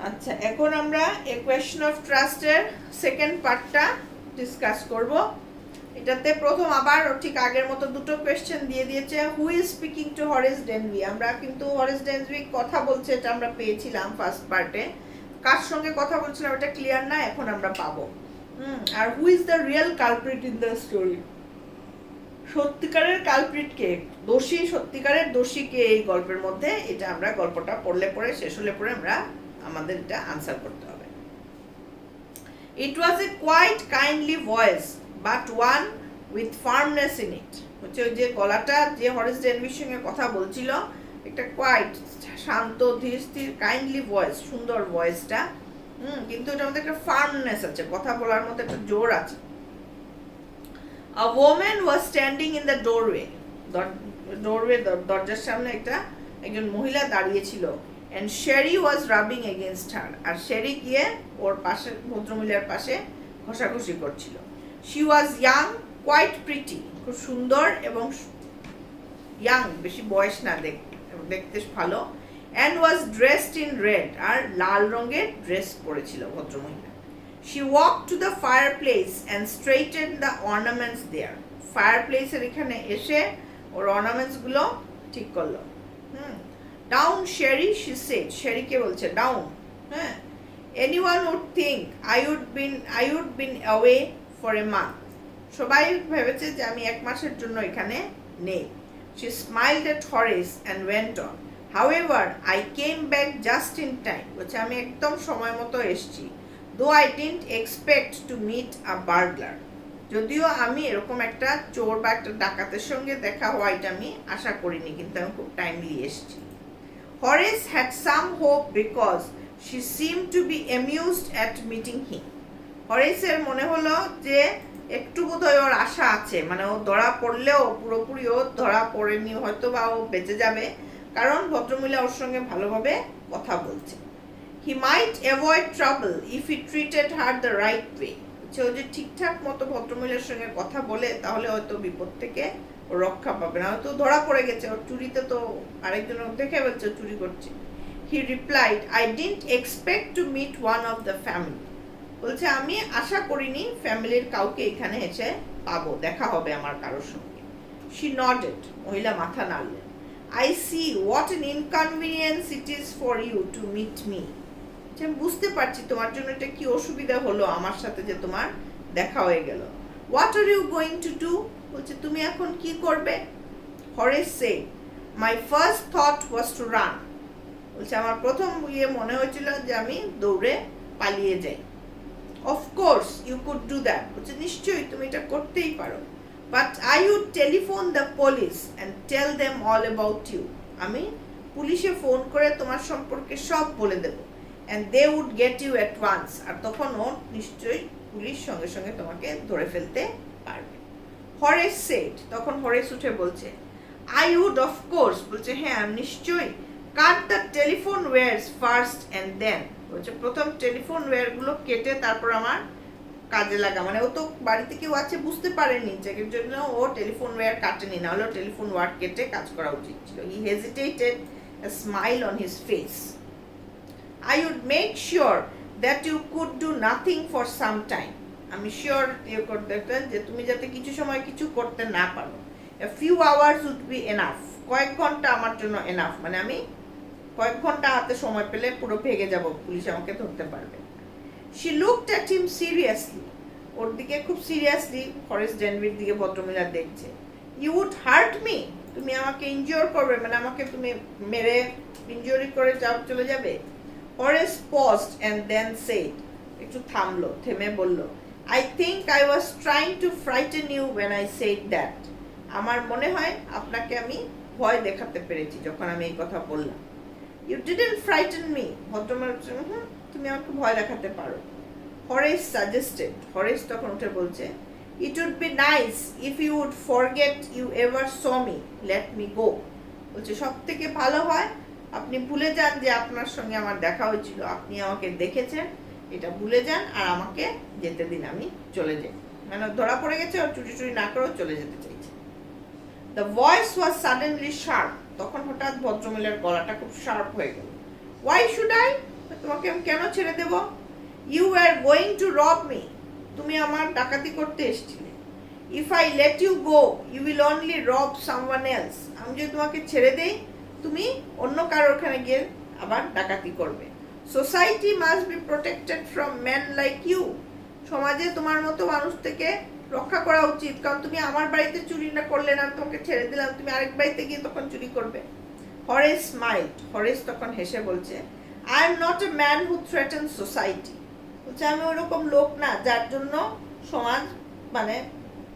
আচ্ছা, এখন আমরা এ কোয়েশ্চন অফ ট্রাস্টের সেকেন্ড পার্টটা ডিসকাস করব। এটাতে প্রথম আবার ঠিক আগের মতো দুটো কোয়েশ্চেন দিয়ে দিয়েছে। Who is speaking to Horace Denby? আমরা কিন্তু হরেস ডেনভি কথা বলছে, এটা আমরা পেয়েছিলাম ফার্স্ট পার্টে। কার সঙ্গে কথা বলছিলাম এটা ক্লিয়ার না, এখন আমরা পাবো। আর who is the real culprit in the story? সত্যিকারের কালপ্রিট কে, দোষী, সত্যিকারের দোষী কে এই গল্পের মধ্যে? এটা আমরা গল্পটা পড়লে পরে, শেষ হলে পরে আমরা আমাদের এটা আনসার করতে হবে। It was a quite kindly voice but one with firmness in it. হচ্ছে ওই যে গলাটা, যে হরেস ডেনভির সঙ্গে কথা বলছিল, একটা কোয়াইট, শান্ত, ধীর স্থির, কাইন্ডলি ভয়েস, সুন্দর ভয়েসটা। কিন্তু এটার মধ্যে একটা ফার্মনেস আছে, কথা বলার মধ্যে একটা জোর আছে। A woman was standing in the doorway. দরজার সামনে একজন মহিলা দাঁড়িয়ে ছিল। And Sherry was rubbing against her. আর শেরি গিয়ে ওর পাশে, ভদ্রমহিলার পাশে ঘষাঘষি করছিল। She was young, quite pretty. খুব সুন্দর এবং ইয়াং, বেশি বয়স না, দেখতে ভালো। And was dressed in red. আর লাল রঙের ড্রেস পরেছিল ভদ্রমহিলা। She walked to the fireplace and straightened the ornaments there. Fireplace এর এখানে এসে ওর ornaments গুলো ঠিক করলো। Down Sherry, she said. Sherry কে বলছে down. হ্যাঁ, anyone would think I would been away for a month. সবাই ভেবেছে যে আমি এক মাসের জন্য এখানে নেই। She smiled at Horace and went on. However, I came back just in time. বলছে আমি একদম সময় মতো এসেছি। Though I didn't expect to meet a burglar. যদিও আমি এরকম একটা চোর বা একটা ডাকাতের সঙ্গে দেখা হওয়া এটা আমি আশা করিনি, কিন্তু আমি খুব টাইমলি এসেছি। Horace had some hope because she seemed to be amused at meeting him. হরেসের মনে হলো যে একটু বোধহয় ওর আশা আছে, মানে ও ধরা পড়লেও পুরোপুরি ও ধরা পড়েনি, হয়তো বা ও বেঁচে যাবে, কারণ ভদ্রমহিলা ওর সঙ্গে ভালোভাবে কথা বলছে। He might avoid trouble if he treated her the right way. ও যে ঠিকঠাক মতো ভদ্রমহিলার সঙ্গে কথা বলে, তাহলে হয়তো বিপদ থেকে ও রক্ষা পাবে না। হয়তো ধরা পড়ে গেছে, ওর চুরিতে তো আরেকজন দেখে বলছে চুরি করছে। He replied, I didn't expect to meet one of the family. বলছে আমি আশা করিনি ফ্যামিলির কাউকে এখানে এসে পাবো, দেখা হবে আমার কারোর সঙ্গে। She nodded. মহিলা মাথা নাড়লেন। I see what an inconvenience it is for you to meet me. আমি বুঝতে পারছি তোমার জন্য এটা কি অসুবিধা হলো আমার সাথে যে তোমার দেখা হয়ে গেল। What are you going to do? বলছে তুমি এখন কি করবে? Horace said, my first thought was to run. বলছে আমার প্রথম মনে হয়েছিল যে আমি দৌড়ে পালিয়ে যাই। Of course you could do that. বলছে নিশ্চয়ই তুমি এটা করতেই পারো। But I would telephone the police and tell them all about you. আমি পুলিশে ফোন করে তোমার সম্পর্কে সব বলে দেব। And they would get you at once. আর তখন ও নিশ্চয়ই পুলিশ সঙ্গে সঙ্গে তোমাকে ধরে ফেলতে পারবে। Horace said, তখন হরেস উঠে বলছে, I would of course. বলছে হ্যাঁ নিশ্চয়ই। Cut the telephone wires first and then. বলছে প্রথম টেলিফোন ওয়্যার গুলো কেটে তারপর আমার কাজে লাগা। মানে ও তো বাড়িতে কেউ আছে বুঝতে পারেনি, যে জন্য ও টেলিফোন ওয়্যার কাটেনি, না হলে টেলিফোন ওয়্যার কেটে কাজ করা উচিত ছিল। He hesitated, a smile on his face. I would make sure that you could do nothing for some time. আমি শিওর ইয়ে করতে দেখতেন যে তুমি যাতে কিছু সময় কিছু করতে না পারো। A few hours would be enough. কয়েক ঘন্টা আমার জন্য enough, মানে আমি কয়েক ঘন্টা হাতে সময় পেলে পুরো ভেগে যাব, পুলিশ আমাকে ধরতে পারবে। She looked at him seriously. ওর দিকে খুব সিরিয়াসলি হরেস ডেনভির দিকে ভদ্রমহিলা দেখছে। You would hurt me. তুমি আমাকে ইনজিওর করবে, মানে আমাকে তুমি মেরে ইনজিওরি করে চলে যাবে। Horace paused and then said, একটু থামলো, থেমে বলল, I think I was trying to frighten you when I said that. আমার মনে হয় আপনাকে আমি ভয় দেখাতে পেরেছি যখন আমি এই কথা বললাম। You didn't frighten me. ভদ্রমহিলা, তুমি আমাকে ভয় দেখাতে পারো। Horace suggested. Horace তখন উঠে বলছে, It would be nice if you would forget you ever saw me. Let me go. বলছে সব থেকে ভালো হয় আপনি ভুলে যান যে আপনার সঙ্গে আমার দেখা হয়েছিল, আপনি আমাকে দেখেছেন, এটা ভুলে যান আর আমাকে যেতে দিন, আমি চলে যাই। মানে ধরা পড়ে গেছে, ওর চুরি না করেও চলে যেতে চাইছে। The voice was suddenly sharp. তখন হঠাৎ ভদ্রমহিলার গলাটা খুব শার্প হয়ে গেল। Why should I? তোমাকে আমি কেন ছেড়ে দেব? You are going to rob me, তুমি আমার ডাকাতি করতে এসেছিলে। If I let you go you will only rob someone else, আমি যদি তোমাকে ছেড়ে দেই তুমি অন্য কারোর ওখানে গিয়ে আবার ডাকাতি করবে। Society must be protected from men like you, সমাজে তোমার মতো মানুষ থেকে রক্ষা করা উচিত, কারণ তুমি আমার বাড়িতে চুরি না করলে না, তোমাকে ছেড়ে দিলাম, তুমি আরেক বাড়িতে গিয়ে তখন চুরি করবে। হরেস স্মাইলড, হরেস তখন হেসে বলছে, I am not a man who threaten society, বলছে আমি ওরকম লোক না যার জন্য সমাজ মানে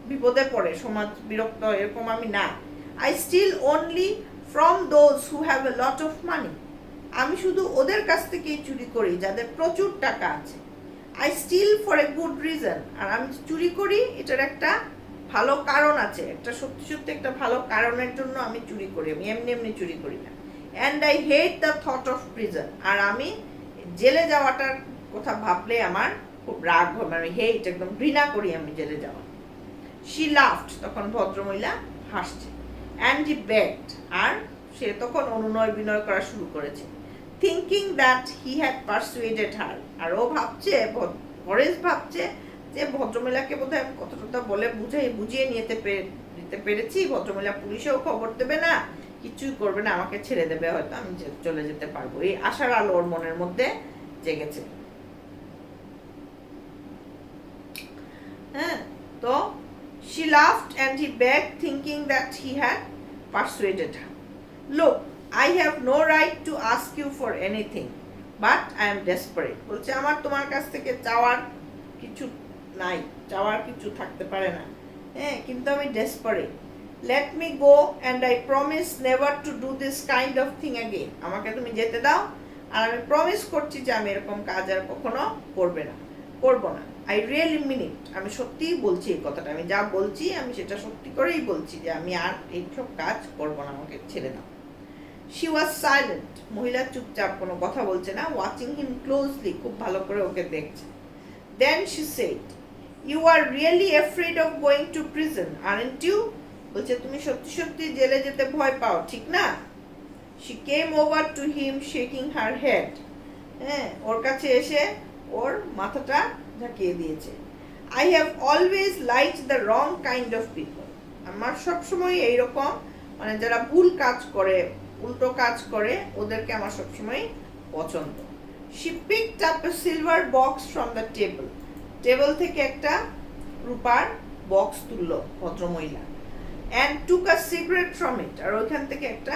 বিপদে পড়ে, সমাজ বিরক্ত, এরকম আমি না। I steal only from those who have a lot of money, আমি শুধু ওদের কাছ থেকেই চুরি করি যাদের প্রচুর টাকা আছে। I steal for a good reason, আর আমি চুরি করি এটার একটা ভালো কারণ আছে, একটা সত্যি সত্যি একটা ভালো কারণের জন্য আমি চুরি করি, আমি এমনি এমনি চুরি করি না। And I hate the thought of prison, আর আমি জেলে যাওয়াটার কথা ভাবলে আমার খুব রাগ হয়, মানে হেট, একদম ঘৃণা করি আমি জেলে যাওয়া। শি লাফড, তখন ভদ্রমহিলা হাসছে। অ্যান্ড হি বেগড, আর সে তখন অনুনয় বিনয় করা শুরু করেছে। Thinking that he had persuaded her, আর ও ভাবছে, হরেস ভাবছে যে ভদ্রমহিলাকে বোধহয় আমি কতটা বলে বুঝিয়ে নিতে পেরেছি, ভদ্রমহিলা পুলিশেও খবর দেবে না, কিছুই করবে না, আমাকে ছেড়ে দেবে, হয়তো আমি চলে যেতে পারবো, এই আশার আলো ওর মনের মধ্যে জেগেছে। হ্যাঁ, তো she laughed and he begged, thinking that he had persuaded her. Look, I have no right to ask you for anything, but I am desperate. বলছে আমার তোমার কাছ থেকে চাওয়ার কিছু নাই, চাওয়ার কিছু থাকতে পারে না, হ্যাঁ, কিন্তু আমি desperate. Let me go and I promise never to do this kind of thing again. আমাকে তুমি যেতে দাও, আর আমি প্রমিস করছি যে আমি এরকম কাজ আর কখনো করব না। আই রিয়েলি মিন ইট, আমি সত্যিই বলছি এই কথাটা, আমি যা বলছি আমি সেটা সত্যি করেই বলছি যে আমি আর এইসব কাজ করব না, আমাকে ছেড়ে দাও। শি ওয়াজ সাইলেন্ট, মহিলা চুপচাপ, কোনো কথা বলছে না, ওয়াচিং হিম ক্লোজলি, খুব ভালো করে ওকে দেখছে। Then she said, you are really afraid of going to prison aren't you, বলছে তুমি সত্যি সত্যি জেলে যেতে ভয় পাও, ঠিক না? She came over to him shaking her head, হ্যাঁ, ওর কাছে এসে ওর মাথাটা ঝাঁকিয়ে দিয়েছে। I have always liked the wrong kind of people, আমার সবসময় এইরকম মানে যারা ভুল কাজ করে, উল্টো কাজ করে, ওদেরকে আমার সবসময় পছন্দ। She picked up a silver box from the table, table থেকে একটা রূপার বক্স তুললো ভদ্রমহিলা। And took a cigarette from it, আর ওইখান থেকে একটা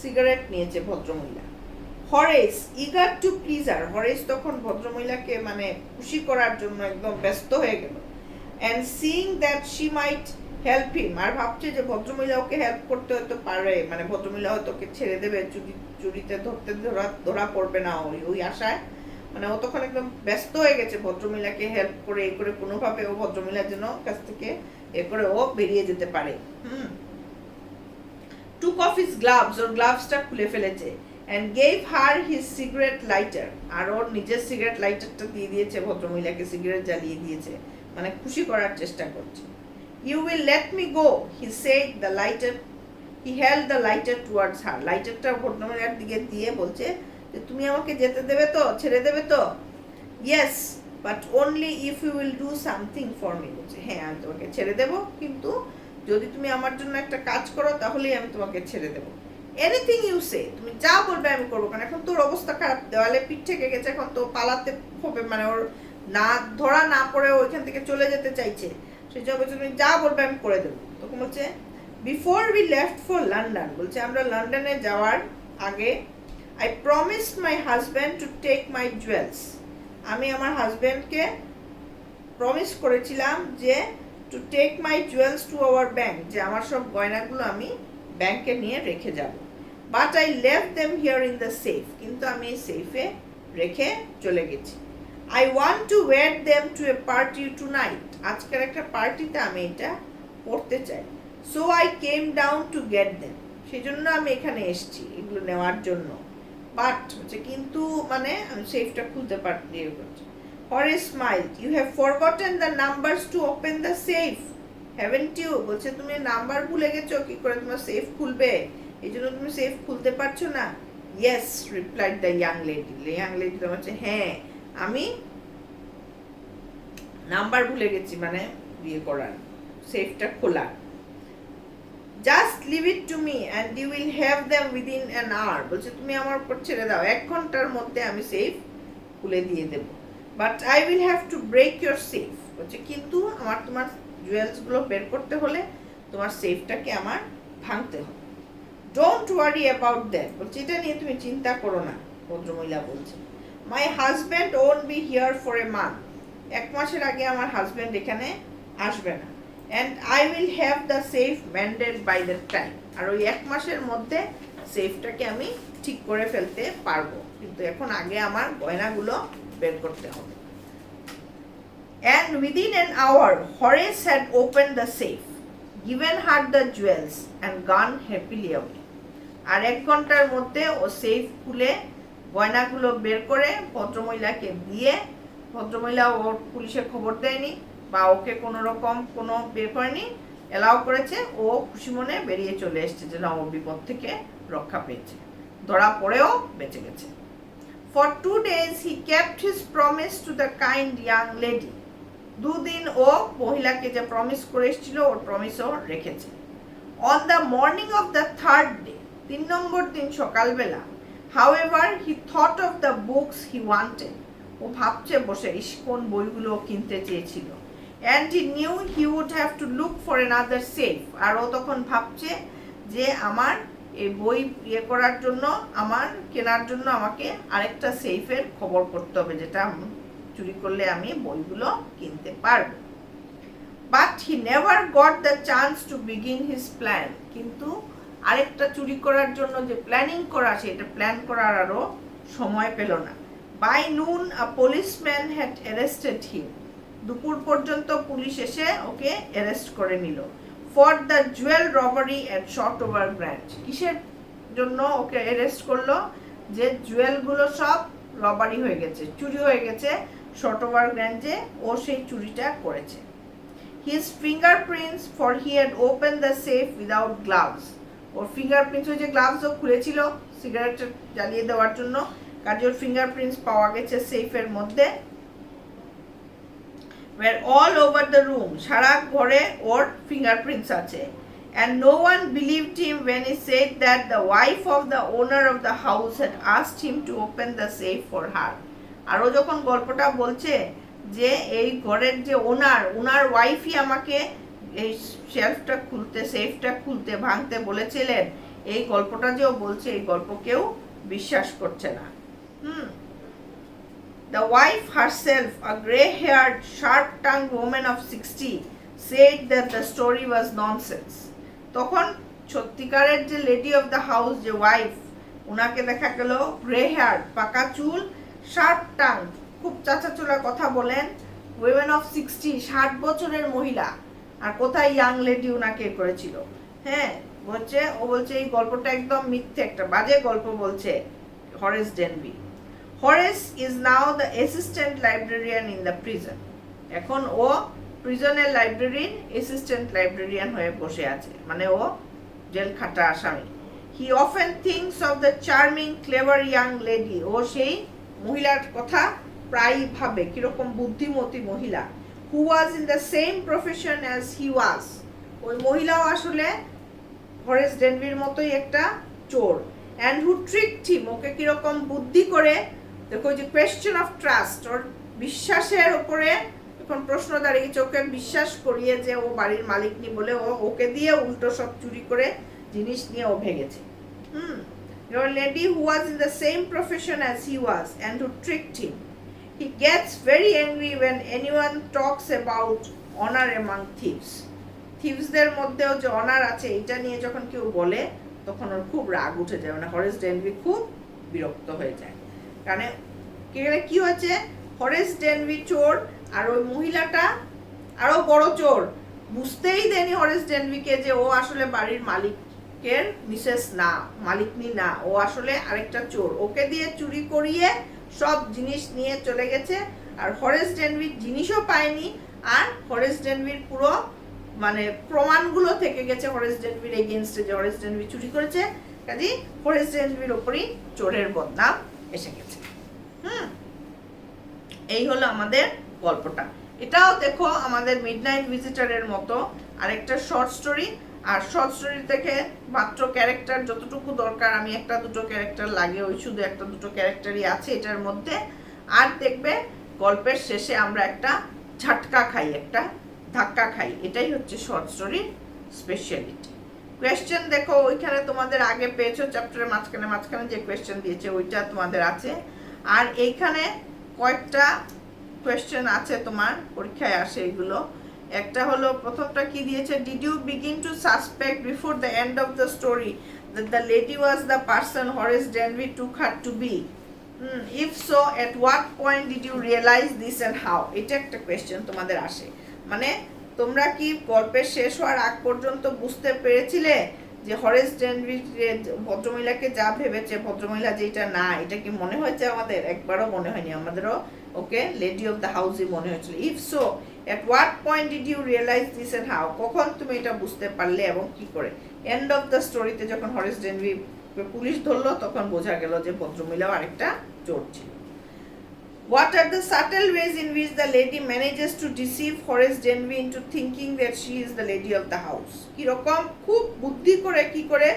সিগারেট নিয়েছে ভদ্রমহিলা। Horace eager to please her, Horace তখন ভদ্রমহিলাকে মানে খুশি করার জন্য একদম ব্যস্ত হয়ে গেল। And seeing that she might help him, আর ভাবছে যে ভদ্রমহিলা ওকে হেল্প করতে হয়তো পারে, মানে ভদ্রমহিলা হয়তো ওকে ছেড়ে দেবে, চুরিতে ধরা পড়বে না, ওই আশায় মানে ও তখন একদম ব্যস্ত হয়ে গেছে ভদ্রমহিলাকে হেল্প করে এ করে কোনোভাবে ও ভদ্রমহিলার জন্য কাছ থেকে এ করে ও বেরিয়ে যেতে পারে। টুক অফ হিজ গ্লাভস, ওর গ্লাভসটা খুলে ফেলেছে। and gave her his cigarette lighter, আর ওর নিজের সিগারেট লাইটারটা দিয়ে দিয়েছে ভদ্রমহিলাকে, সিগারেট জ্বালিয়ে দিয়েছে, মানে খুশি করার চেষ্টা করছে। You will let me go, he said the lighter, he held the lighter towards her, লাইটারটা ভদ্রমহিলার দিকে দিয়ে বলছে যে তুমি আমাকে যেতে দেবে তো, ছেড়ে দেবে তো? Yes, but only if you will do something for me, বলছে হ্যাঁ আমি তোমাকে ছেড়ে দেব, কিন্তু যদি তুমি আমার জন্য একটা কাজ করো তাহলেই আমি তোমাকে ছেড়ে দেবো। এনিথিং ইউ সে, তুমি যা বলবে আমি করবো, কারণ এখন তোর অবস্থা খারাপ, দেওয়ালে পিঠ থেকে গেছে, এখন তো পালাতে হবে, মানে ওর না ধরা না পড়ে ওইখান থেকে চলে যেতে চাইছে, সেই জন্য বলছে তুমি যা বলবে আমি করে দেবো। তখন বলছে before we left for London, বলছে আমরা লন্ডনে যাওয়ার আগে I promised my husband to take my jewels, আমি আমার হাজব্যান্ডকে প্রমিস করেছিলাম যে to take my jewels to our bank, যে আমার সব গয়নাগুলো আমি ব্যাংকে নিয়ে রেখে যাব। But I left them here in the safe, কিন্তু আমি এই সেফে রেখে চলে গেছি। I want to wear them to a party tonight, আজকের একটা পার্টিতে আমি এটা পড়তে চাই। So I came down to get them, সেই জন্য আমি এখানে এসেছি এগুলো নেওয়ার জন্য। বাট হচ্ছে কিন্তু মানে আমি সেফটা খুলতে পারছি। Horace smiled, you have forgotten the numbers to open the safe, haven't you, বলছে তুমি নাম্বার ভুলে গেছো, কি করে তোমার সেফ খুলবে, এই জন্য তুমি সেফ খুলতে পারছো না। Yes, replied the young lady. Young lady বলছে হ্যাঁ আমি নাম্বার ভুলে গেছি, মানে বিয়ে করার, সেফটা খোলা। Just leave it to me and you will have them within an hour. বলছে তুমি আমার উপর ছেড়ে দাও, 1 ঘন্টার মধ্যে আমি সেফ খুলে দিয়ে দেব। But I will have to break your safe. বলছে কিন্তু আমার তোমার জুয়েলসগুলো বের করতে হলে তোমার সেফটাকে আমার ভাঙতে হবে। Don't worry about that. বলছে এটা নিয়ে তুমি চিন্তা করো না, ভদ্রমহিলা বলছে। My husband won't be here for a month. 1 মাসের আগে আমার হাজব্যান্ড এখানে আসবে না। And I will have the safe mended by the time. আর ওই 1 মাসের মধ্যে সেফটাকে আমি ঠিক করে ফেলতে পারবো, কিন্তু এখন আগে আমার গয়নাগুলো বের করতে হবে। And within an hour, Horace had opened the safe, given her the jewels, and gone happily away. আর 1 ঘন্টার মধ্যে ও সেফ খুলে গয়নাগুলো বের করে ভদ্রমহিলাকে দিয়ে, ভদ্রমহিলা ওর পুলিশে খবর দেয়নি বা ওকে কোনো রকম কোনো বের করেনি, এলাও করেছে। ও খুশি মনে বেরিয়ে চলে এসছে যে না, ও বিপদ থেকে রক্ষা পেয়েছে, ধরা পড়েও বেঁচে গেছে। For 2 days he kept his promise to the kind young lady. 2 দিন ও মহিলাকে যে প্রমিস করে এসেছিল ওর প্রমিসও রেখেছে। On the morning of the 3rd day, 3 নম্বর দিন সকালবেলা, however he thought of the books he wanted. ও ভাবছে বসে ইস কোন বইগুলো কিনতে চেয়েছিল। And he knew he would have to look for another safe. আর ও তখন ভাবছে যে আমার এই বই ইয়ে করার জন্য, আমার কেনার জন্য আমাকে আরেকটা সেফের খবর করতে হবে, যেটা চুরি করলে আমি বইগুলো কিনতে পারবো। But he never got the chance to begin his plan. কিন্তু আরেকটা চুরি করার জন্য যে প্ল্যানিং করা, সেটা প্ল্যান করার আরও সময় পেল না। বাই নুন আ পুলিশম্যান হ্যাড অ্যারেস্টেড হিম। দুপুর পর্যন্ত পুলিশ এসে ওকে অ্যারেস্ট করে নিল। For the Jewel robbery at short over grand. কিসের জন্য ওকে অ্যারেস্ট করলো? যে জুয়েলগুলো সব রবারি হয়ে গেছে, চুরি হয়ে গেছে শর্ট ওভার গ্র্যান্ডে, ও সেই চুরিটা করেছে। His fingerprints, for he had open the safe without gloves. Or fingerprints, ওই যে গ্লাভসও খুলেছিল সিগারেট জ্বালিয়ে দেওয়ার জন্য, কাজে ওর ফিঙ্গারপ্রিন্টস পাওয়া গেছে সেফের মধ্যে। were all over the room, সারা ঘরে ওর ফিঙ্গারপ্রিন্টস আছে। And no one believed him when he said that the wife of the owner of the house had asked him to open the safe for her. আর ও যখন গল্পটা বলছে যে এই ঘরের যে ওনার ওয়াইফই আমাকে এই শেলফটা খুলতে, সেফটা খুলতে, ভাঙতে বলেছিলেন, এই গল্পটা যে ও বলছে, এই গল্প কেউ বিশ্বাস করছে না। The wife herself, a grey-haired, sharp-tongued woman of 60, said that the story was nonsense. তখন সত্যিকারের যে লেডি অফ দ্য হাউস, যে ওয়াইফ, ওনাকে দেখা গেল গ্রে হেয়ার, পাকা চুল, শার্প টাং, খুব চাচাচোলা কথা বলেন, উইমেন অফ 60, 60 বছরের মহিলা। আর কোথায় ইয়াং লেডি ওনাকে করেছিল? হ্যাঁ, বলছে, ও বলছে এই গল্পটা একদম মিথ্যে, একটা বাজে গল্প বলছে হরেস ডেনবি। Horace is now the assistant librarian in the prison. এখন ও প্রিজনের লাইব্রেরির অ্যাসিস্ট্যান্ট লাইব্রেরিয়ান হয়ে বসে আছে, মানে ও জেল খাটা আসামি। He often thinks of the charming, clever young lady. ও সেই মহিলার কথা প্রায়ই ভাবে, কিরকম বুদ্ধিমতী মহিলা। Who was in the same profession as he was. ওই মহিলাও আসলে হরেস ডেনবির মতোই একটা চোর। And who tricked him. ওকে কিরকম বুদ্ধি করে, দেখো যে কোয়েশ্চেন অফ ট্রাস্ট, ওর বিশ্বাসের উপরে এখন প্রশ্ন দাঁড়িয়েছে। ওকে বিশ্বাস করিয়ে যে ও বাড়ির মালিক নি বলে ওকে দিয়ে উল্টো সব চুরি করে জিনিস নিয়ে ও ভেঙেছে। Your lady who was in the same profession as he was and who tricked him. He gets very angry when anyone talks about honor among thieves. থিভসদের মধ্যেও যে অনার আছে এটা নিয়ে যখন কেউ বলে, তখন ওর খুব রাগ উঠে যায়, মানে হরেস ডেনবি খুব বিরক্ত হয়ে যায়। কারণ কি হয়েছে, হরেস ডেনবি চোর, আর ওই মহিলাটা আরো বড় চোর। বুঝতেই দেয়নি হরেস ডেনবিকে যে ও আসলে বাড়ির মালিকের মিসেস না, মালিকনি না, ও আসলে আরেকটা চোর। ওকে দিয়ে চুরি করিয়ে সব জিনিস নিয়ে চলে গেছে, আর হরেস ডেনবির জিনিসও পায়নি, আর হরেস ডেনবির পুরো মানে প্রমাণগুলো থেকে গেছে হরেস ডেনবির এগেইনস্টে, যে হরেস ডেনবি চুরি করেছে, কাজে হরেস ডেনভির উপরই চোরের বদনাম এসে গেছে। এই হলো আমাদের গল্পটা। এটাও দেখো আমাদের মিডনাইট ভিজিটরের মতো আরেকটা শর্ট স্টোরি। আর শর্ট স্টোরি থেকে মাত্র ক্যারেক্টার যতটুকু দরকার, আমি একটা দুটো ক্যারেক্টার লাগে, ওই শুধু একটা দুটো ক্যারেক্টারই আছে এটার মধ্যে। আর দেখবে গল্পের শেষে আমরা একটা ঝাটকা খাই, একটা ধাক্কা খাই। এটাই হচ্ছে শর্ট স্টোরির স্পেশালিটি। কোয়েশ্চেন দেখো ওইখানে তোমাদের আগে পেয়েছো, চ্যাপ্টারের মাঝখানে যে কোয়েশ্চেন দিয়েছে ওইটা তোমাদের আছে। আর এইখানে কয়েকটা কোয়েশ্চেন আছে তোমার পরীক্ষায় আসে এগুলো। একটা হলো, প্রথমটা কি দিয়েছে, did you begin to suspect before the end of the story that the lady was the person Horace Denby took her to be? If so at what point did you realise this and how? এটা একটা question তোমাদের আসে। মানে তোমরা কি গল্পের শেষ হওয়ার আগ পর্যন্ত বুঝতে পেরেছিলে যে হরেস ডেনভি ভদ্রমহিলাকে যা ভেবেছে, ভদ্রমহিলা যেটা না, এটা কি মনে হয়েছে আমাদের? একবারও মনে হয়নি, আমাদেরও ওকে লেডি অফ দ্য হাউসই মনে হয়েছিল। If so at what point did you realise this and how? কখন তুমি এটা বুঝতে পারলে এবং কি করে? এন্ড অফ দ্য স্টোরিতে যখন হরেস ডেনভি পুলিশ ধরলো তখন বোঝা গেল যে ভদ্রমহিলাও আরেকটা চোর ছিল। What are the subtle ways in which the lady manages to deceive Horace Denby into thinking that she is the lady of the house? কিরকম খুব বুদ্ধি করে কি করে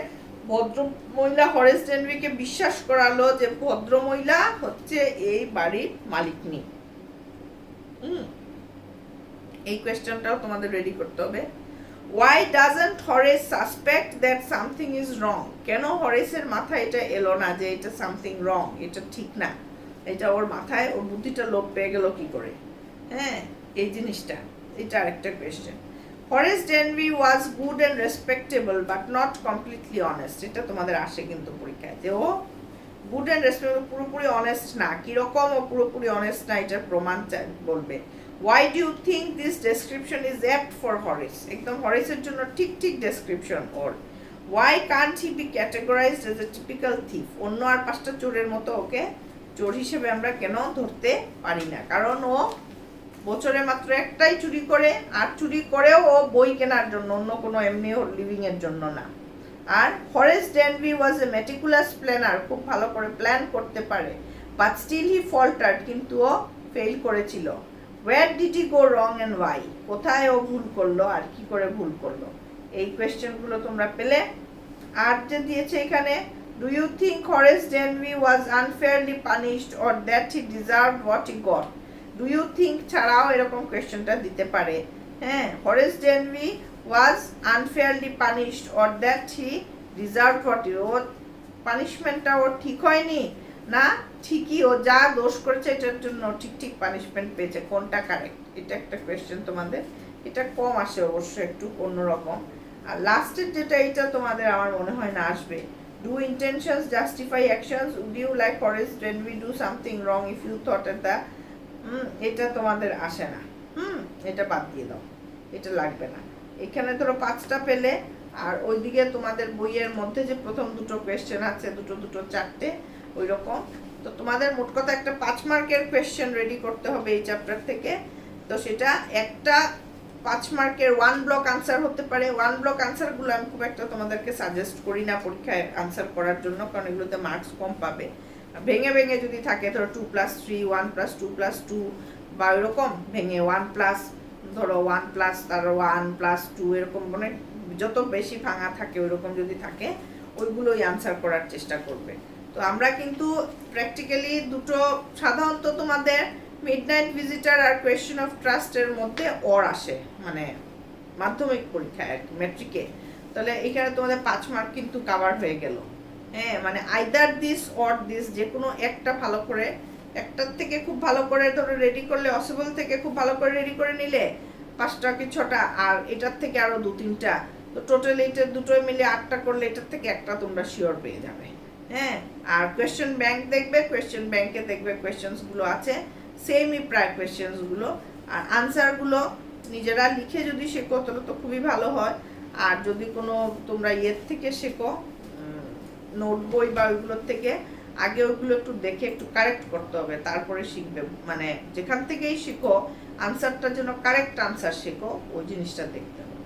ভদ্রমহিলা হরেস ডেনবিকে বিশ্বাস করালো যে ভদ্রমহিলা হচ্ছে এই বাড়ির মালিকনি। এই কোয়েশ্চনটাও তোমাদের রেডি করতে হবে। Why doesn't Horace suspect that something is wrong? কেন হরেসের মাথায় এটা এলো না যে এটা সামথিং রং, এটা ঠিক না, এটা ওর মাথায় ওর বুদ্ধিটা লোপ পেয়ে গেল কি করে? হ্যাঁ, এই জিনিসটা, এটা আরেকটা question. Horace Denby was good and respectable but not completely honest. এটা তোমাদের আসে কিন্তু পরীক্ষায়, যে ও গুড অ্যান্ড রেসপেক্টেবল, পুরোপুরি অনেস্ট না। কিরকম ও পুরোপুরি অনেস্ট না, এটার প্রমাণ বলবে। Why do you think this description is apt for Horace? একদম হরেসের জন্য ঠিক ঠিক description or. Why can't he be categorized as a typical thief? অন্য আর পাঁচটা চোরের মতো ওকে চোর হিসেবে আমরা কেন ধরতে পারি না? কারণ ও বছরে মাত্র একটাই চুরি করে, আর চুরি করেও ও বই কেনার জন্য, অন্য কোনো এমনি ওর লিভিং এর জন্য না। আর হরেস ডেনবি ওয়াজ এ মেটিকুলাস প্ল্যানার, খুব ভালো করে প্ল্যান করতে পারে, বাট স্টিল হি ফল্টার্ড, কিন্তু ও ফেল করেছিল। Where did he go wrong and why? কোথায় ও ভুল করলো আর কি করে ভুল করলো? এই কোয়েশ্চেনগুলো তোমরা পেলে। আর যে দিয়েছে এখানে, do you think Horace Denby was unfairly punished or that he deserved what he got? Do you think ছাড়াও এরকম কোয়েশ্চেনটা দিতে পারে। হ্যাঁ, Horace Denby was unfairly punished or that he deserved what he got? পানিশমেন্টটা ওর ঠিক হয়নি, না ঠিকই ও যা দোষ করেছে এটার জন্য ঠিক ঠিক পানিশমেন্ট পেয়েছে? কোনটা কারেক্ট? এটা একটা কোয়েশ্চেন তোমাদের, এটা কম আসে অবশ্য, একটু অন্যরকম। আর লাস্টের যেটা, এটা তোমাদের আমার মনে হয় না আসবে। Do intentions justify actions? Would you like Horace Denby do something wrong if you thought at the এটা তোমাদের আসে না। এটা বাদ দিয়ে দাও, এটা লাগবে না। এখানে ধরো পাঁচটা পেলে, আর ওইদিকে তোমাদের বইয়ের মধ্যে যে প্রথম দুটো কোয়েশ্চেন আছে, দুটো চারটে ওই রকম। তো তোমাদের মোট কথা একটা 5 মার্কের কোয়েশ্চেন রেডি করতে হবে এই চ্যাপ্টার থেকে। তো সেটা একটা 5 মার্কের 1 ব্লক আনসার হতে পারে। 1 ব্লক আনসারগুলো আমি খুব একটা তোমাদেরকে সাজেস্ট করি না পরীক্ষায় আনসার করার জন্য, কারণ এগুলোতে মার্কস কম পাবে। ভেঙে ভেঙে যদি থাকে, ধরো 2+3, 1+2+2 বা এরকম ভেঙে 1+, ধরো 1+, তার 1+2 এরকম, মানে যত বেশি ভাঙা থাকে ওইরকম যদি থাকে, ওইগুলোই আনসার করার চেষ্টা করবে। তো আমরা কিন্তু প্র্যাকটিক্যালি দুটো, সাধারণত তোমাদের মিডনাইট ভিজিটার আর কোয়েশ্চেন অফ ট্রাস্টের মধ্যে অর আসে, মানে মাধ্যমিক পরীক্ষায় আর কি, মেট্রিকে। তাহলে এখানে তোমাদের 5 মার্ক কিন্তু কাভার হয়ে গেল। হ্যাঁ, মানে আইদার দিস অর দিস, যে কোনো একটা ভালো করে, একটার থেকে খুব ভালো করে ধরো রেডি করলে, অসিবল থেকে খুব ভালো করে রেডি করে নিলে 5টা কি 6টা, আর এটার থেকে আরো 2-3টা, তো টোটাল এটা দুটোই মিলে 8টা করলে এটার থেকে একটা তোমরা শিওর পেয়ে যাবে। হ্যাঁ, আর কোয়েশ্চেন ব্যাংক দেখবে, কোয়েশ্চেন ব্যাংকে দেখবে কোয়েশ্চেনসগুলো আছে সেমই প্রায় কোয়েশ্চেনসগুলো। আর আনসারগুলো নিজেরা লিখে যদি শেখো তাহলে তো খুবই ভালো হয়। আর যদি কোনো তোমরা ইয়ের থেকে শেখো, নোট বই বা ওইগুলোর থেকে, আগে ওইগুলো একটু দেখে একটু কারেক্ট করতে হবে, তারপরে শিখবে। মানে যেখান থেকেই শেখো আনসারটার জন্য কারেক্ট আনসার শেখো, ওই জিনিসটা দেখতে হবে।